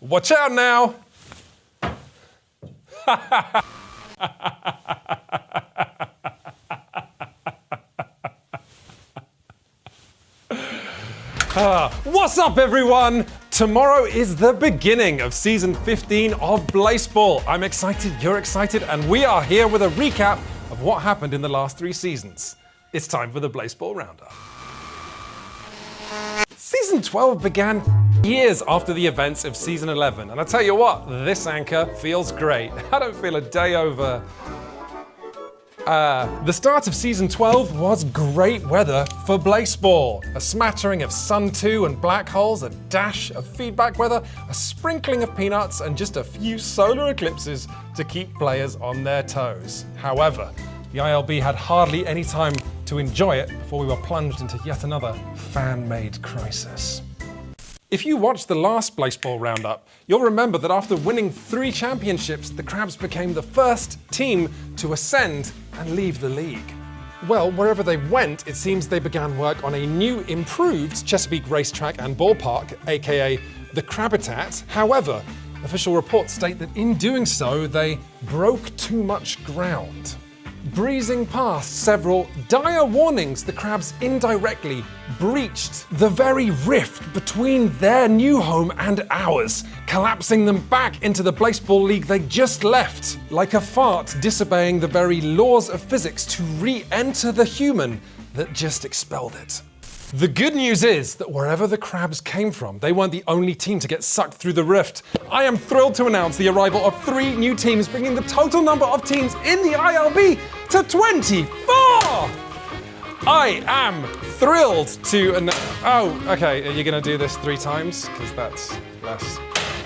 Watch out now! What's up, everyone? Tomorrow is the beginning of season 15 of Blaseball. I'm excited, you're excited, and we are here with a recap of what happened in the last 3 seasons. It's time for the Blaseball Roundup. Season 12 began years after the events of season 11, and I tell you what, this anchor feels great. I don't feel a day over. The start of season 12 was great weather for Blaseball. A smattering of Sun 2 and black holes, a dash of feedback weather, a sprinkling of peanuts, and just a few solar eclipses to keep players on their toes. However, the ILB had hardly any time to enjoy it before we were plunged into yet another fan-made crisis. If you watched the last Blaseball Roundup, you'll remember that after winning 3 championships, the Crabs became the first team to ascend and leave the league. Well, wherever they went, it seems they began work on a new, improved Chesapeake racetrack and ballpark, aka the Crabitat. However, official reports state that in doing so, they broke too much ground. Breezing past several dire warnings, the Crabs indirectly breached the very rift between their new home and ours, collapsing them back into the Blaseball League they just left, like a fart disobeying the very laws of physics to re-enter the human that just expelled it. The good news is that wherever the Crabs came from, they weren't the only team to get sucked through the rift. I am thrilled to announce the arrival of 3 new teams, bringing the total number of teams in the ILB to 24! I am thrilled to announce... Oh, okay, are you gonna do this 3 times? Because that's less.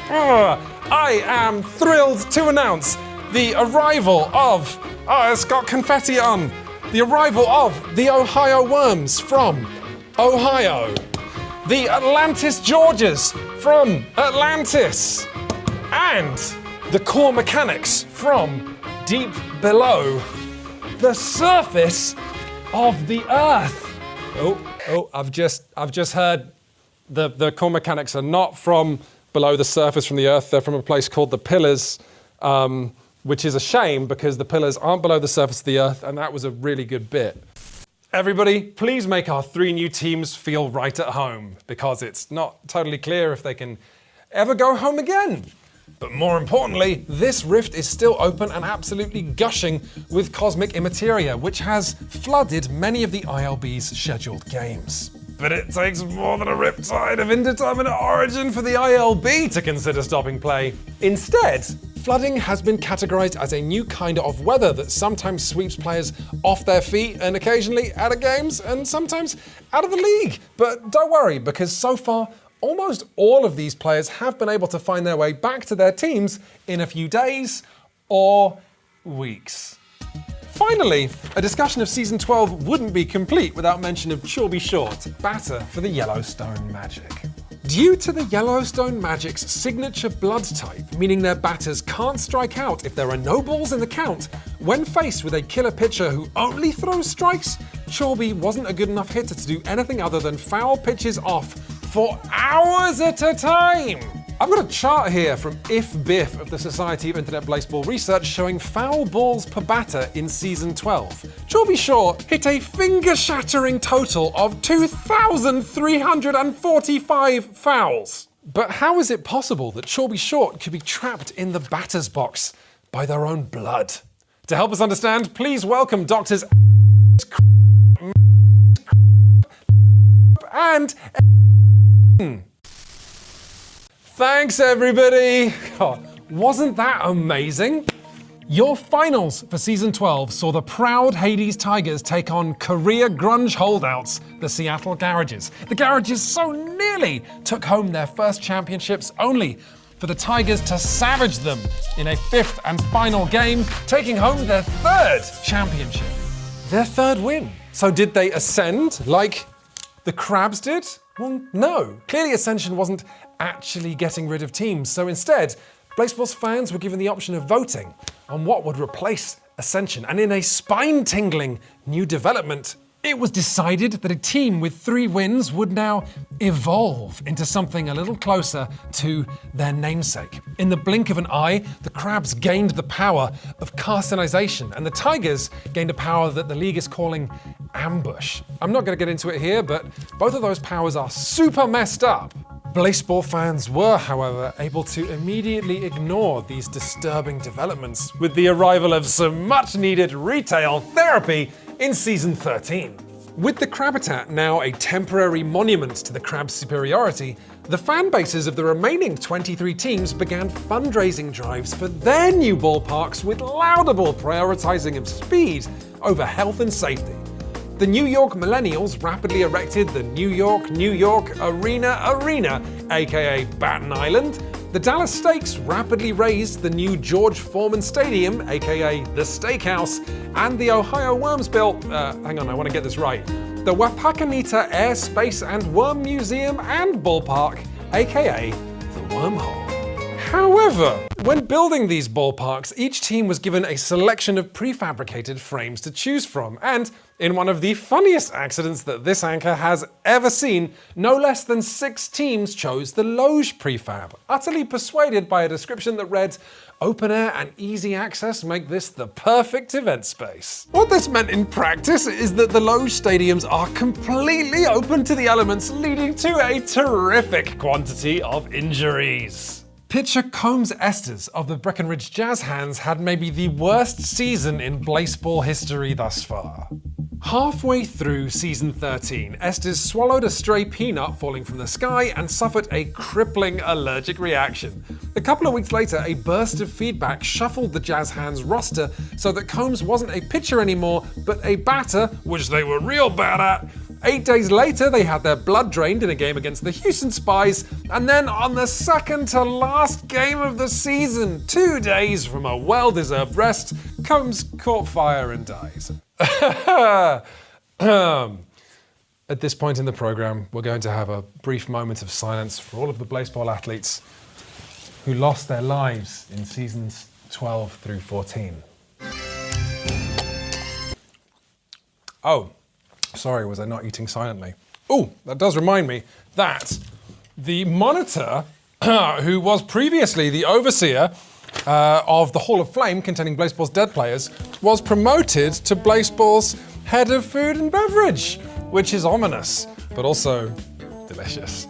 I am thrilled to announce the arrival of... Oh, it's got confetti on. The arrival of the Ohio Worms from Ohio, the Atlantis Georges from Atlantis, and the core mechanics from deep below the surface of the Earth. I've just heard the core mechanics are not from below the surface from the Earth. They're from a place called the Pillars, which is a shame because the Pillars aren't below the surface of the Earth, and that was a really good bit. Everybody, please make our 3 new teams feel right at home, because it's not totally clear if they can ever go home again. But more importantly, this rift is still open and absolutely gushing with cosmic immateria, which has flooded many of the ILB's scheduled games. But it takes more than a riptide of indeterminate origin for the ILB to consider stopping play. Instead, flooding has been categorized as a new kind of weather that sometimes sweeps players off their feet and occasionally out of games and sometimes out of the league. But don't worry, because so far, almost all of these players have been able to find their way back to their teams in a few days or weeks. Finally, a discussion of Season 12 wouldn't be complete without mention of Chorby Short, batter for the Yellowstone Magic. Due to the Yellowstone Magic's signature blood type, meaning their batters can't strike out if there are no balls in the count, when faced with a killer pitcher who only throws strikes, Chorby wasn't a good enough hitter to do anything other than foul pitches off for hours at a time. I've got a chart here from IF-BIF of the Society of Internet Blaseball Research showing foul balls per batter in Season 12. Chorby Short hit a finger-shattering total of 2,345 fouls. But how is it possible that Chorby Short could be trapped in the batter's box by their own blood? To help us understand, please welcome Doctors and... Thanks, everybody. God, wasn't that amazing? Your finals for Season 12 saw the proud Hades Tigers take on career grunge holdouts, the Seattle Garages. The Garages so nearly took home their first championships, only for the Tigers to savage them in a 5th and final game, taking home their 3rd championship. Their 3rd win. So did they ascend like the Crabs did? Well, no. Clearly Ascension wasn't actually getting rid of teams, so instead, Blaseball's fans were given the option of voting on what would replace Ascension, and in a spine-tingling new development, It was decided that a team with 3 wins would now evolve into something a little closer to their namesake. In the blink of an eye, the Crabs gained the power of carcinization, and the Tigers gained a power that the league is calling ambush. I'm not going to get into it here, but both of those powers are super messed up. Blaseball fans were, however, able to immediately ignore these disturbing developments with the arrival of some much-needed retail therapy in Season 13. With the Crabitat now a temporary monument to the Crabs' superiority, the fan bases of the remaining 23 teams began fundraising drives for their new ballparks, with laudable prioritizing of speed over health and safety. The New York Millennials rapidly erected the New York Arena, aka Batten Island. The Dallas Steaks rapidly raised the new George Foreman Stadium, aka the Steakhouse, and the Ohio Worms built, hang on, I want to get this right, the Wapakoneta Air, Space and Worm Museum and Ballpark, aka the Wormhole. However, when building these ballparks, each team was given a selection of prefabricated frames to choose from, and in one of the funniest accidents that this anchor has ever seen, no less than 6 teams chose the Loge prefab, utterly persuaded by a description that read, "Open air and easy access make this the perfect event space." What this meant in practice is that the Loge stadiums are completely open to the elements, leading to a terrific quantity of injuries. Pitcher Combs Estes of the Breckenridge Jazz Hands had maybe the worst season in Blaseball history thus far. Halfway through Season 13, Estes swallowed a stray peanut falling from the sky and suffered a crippling allergic reaction. A couple of weeks later, a burst of feedback shuffled the Jazz Hands roster so that Combs wasn't a pitcher anymore, but a batter, which they were real bad at. 8 days later, they had their blood drained in a game against the Houston Spies, and then on the second to last game of the season, 2 days from a well-deserved rest, Combs caught fire and died. At this point in the program, we're going to have a brief moment of silence for all of the Blaseball athletes who lost their lives in seasons 12 through 14. Oh. Sorry, was I not eating silently? Oh, that does remind me that the monitor, who was previously the overseer of the Hall of Flame containing Blaseball's dead players, was promoted to Blaseball's head of food and beverage, which is ominous, but also delicious.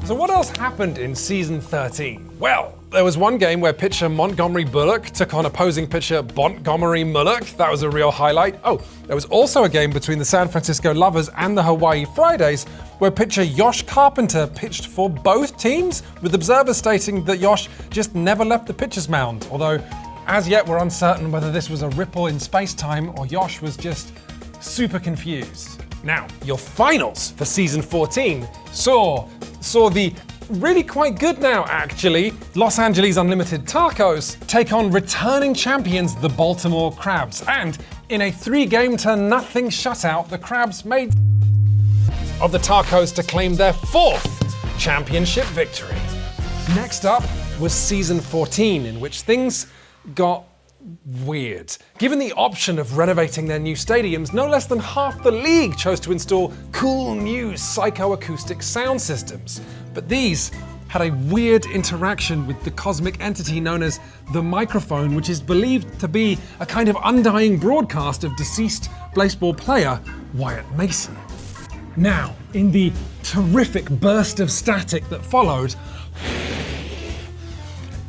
So what else happened in Season 13? Well, there was one game where pitcher Montgomery Bullock took on opposing pitcher Montgomery Mullock. That was a real highlight. Oh, there was also a game between the San Francisco Lovers and the Hawaii Fridays where pitcher Yosh Carpenter pitched for both teams, with observers stating that Yosh just never left the pitcher's mound, although as yet we're uncertain whether this was a ripple in space-time or Yosh was just super confused. Now, your finals for Season 14 saw the really quite good now, actually, Los Angeles Unlimited Tacos take on returning champions, the Baltimore Crabs. And in a 3-game-to-0 shutout, the Crabs made of the Tacos to claim their 4th championship victory. Next up was Season 14, in which things got weird. Given the option of renovating their new stadiums, no less than half the league chose to install cool new psychoacoustic sound systems. But these had a weird interaction with the cosmic entity known as the microphone, which is believed to be a kind of undying broadcast of deceased Blaseball player Wyatt Mason. Now, in the terrific burst of static that followed,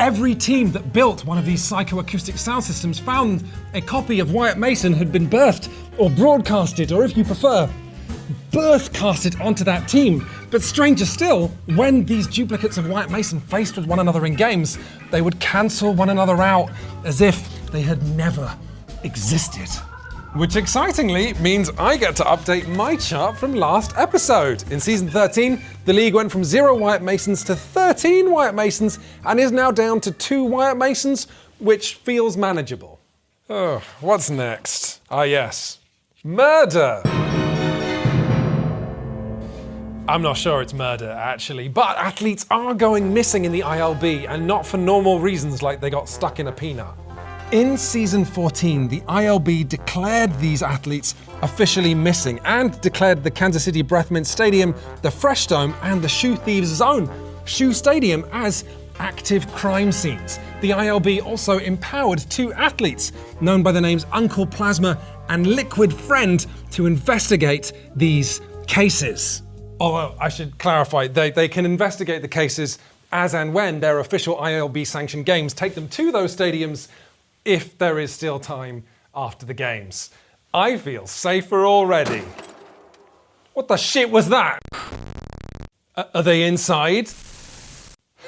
every team that built one of these psychoacoustic sound systems found a copy of Wyatt Mason had been birthed or broadcasted, or if you prefer, birthcasted onto that team. But stranger still, when these duplicates of Wyatt Mason faced with one another in games, they would cancel one another out as if they had never existed. Which excitingly means I get to update my chart from last episode. In Season 13, the league went from 0 Wyatt Masons to 13 Wyatt Masons and is now down to 2 Wyatt Masons, which feels manageable. Oh, what's next? Ah yes, murder. I'm not sure it's murder, actually, but athletes are going missing in the ILB, and not for normal reasons like they got stuck in a peanut. In season 14, the ILB declared these athletes officially missing and declared the Kansas City Breath Mint Stadium, the Fresh Dome, and the Shoe Thieves Zone, Shoe Stadium, as active crime scenes. The ILB also empowered 2 athletes, known by the names Uncle Plasma and Liquid Friend, to investigate these cases. Although I should clarify, they can investigate the cases as and when their official ILB sanctioned games take them to those stadiums, if there is still time after the games. I feel safer already. What the shit was that? Are they inside?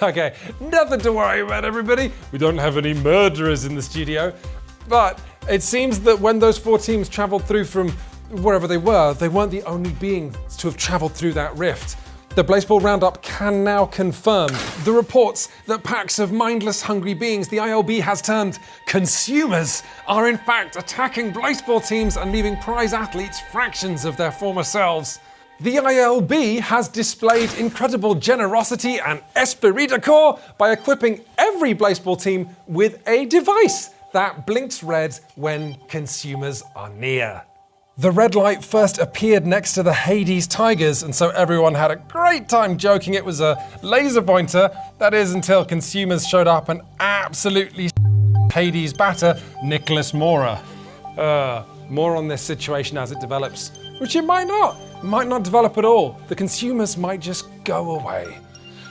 Okay, nothing to worry about, everybody. We don't have any murderers in the studio. But it seems that when those 4 teams traveled through from wherever they weren't the only beings to have traveled through that rift. The Blaseball Roundup can now confirm the reports that packs of mindless, hungry beings the ILB has termed consumers are in fact attacking Blaseball teams and leaving prize athletes fractions of their former selves. The ILB has displayed incredible generosity and esprit de corps by equipping every Blaseball team with a device that blinks red when consumers are near. The red light first appeared next to the Hades Tigers, and so everyone had a great time joking it was a laser pointer. That is, until consumers showed up and absolutely Hades batter Nicholas Mora. More on this situation as it develops, which it might not develop at all. The consumers might just go away.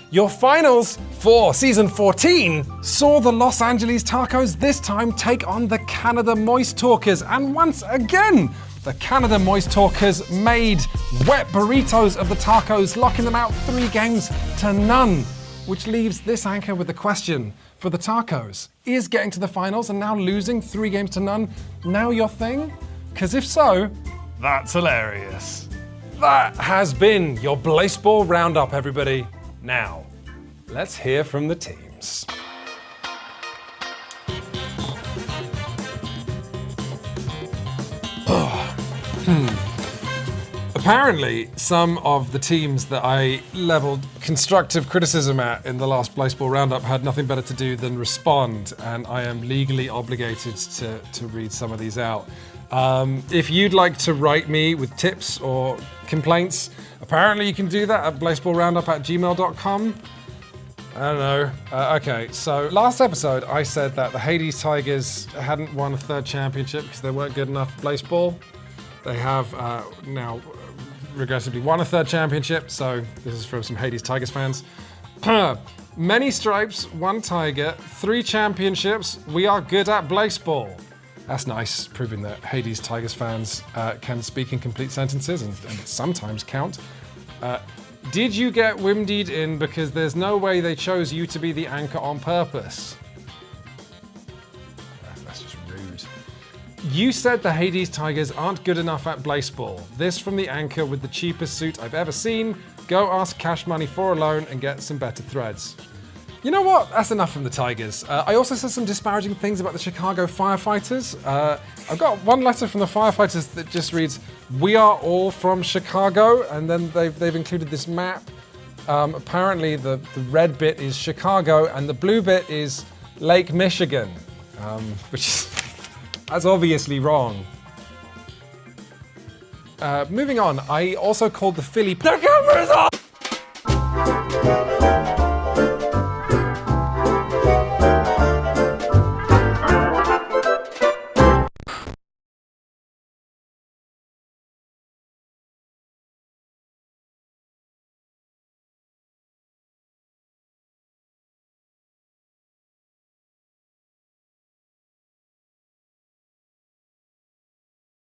Your finals for season 14 saw the Los Angeles Tacos this time take on the Canada Moist Talkers, and once again, the Canada Moist Talkers made wet burritos of the Tacos, locking them out 3-0, which leaves this anchor with the question for the Tacos. Is getting to the finals and now losing 3-0 now your thing? Because if so, that's hilarious. That has been your Blaseball Roundup, everybody. Now, let's hear from the teams. Apparently, some of the teams that I leveled constructive criticism at in the last Blaseball Roundup had nothing better to do than respond, and I am legally obligated to read some of these out. If you'd like to write me with tips or complaints, apparently you can do that at blaseballroundup@gmail.com. I don't know. Okay, so last episode I said that the Hades Tigers hadn't won a 3rd championship because they weren't good enough Blaseball. They have now regrettably won a 3rd championship, so this is from some Hades Tigers fans. Many stripes, 1 tiger, 3 championships. We are good at Blaseball. That's nice, proving that Hades Tigers fans can speak in complete sentences and sometimes count. Did you get Wimdied in because there's no way they chose you to be the anchor on purpose? That's just rude. You said the Hades Tigers aren't good enough at Blaseball. This from the anchor with the cheapest suit I've ever seen. Go ask Cash Money for a loan and get some better threads. You know what? That's enough from the Tigers. I also said some disparaging things about the Chicago firefighters. I've got one letter from the firefighters that just reads, "We are all from Chicago," and then they've included this map. Apparently the red bit is Chicago and the blue bit is Lake Michigan, which is that's obviously wrong. Moving on, I also called the Philly... The camera's on!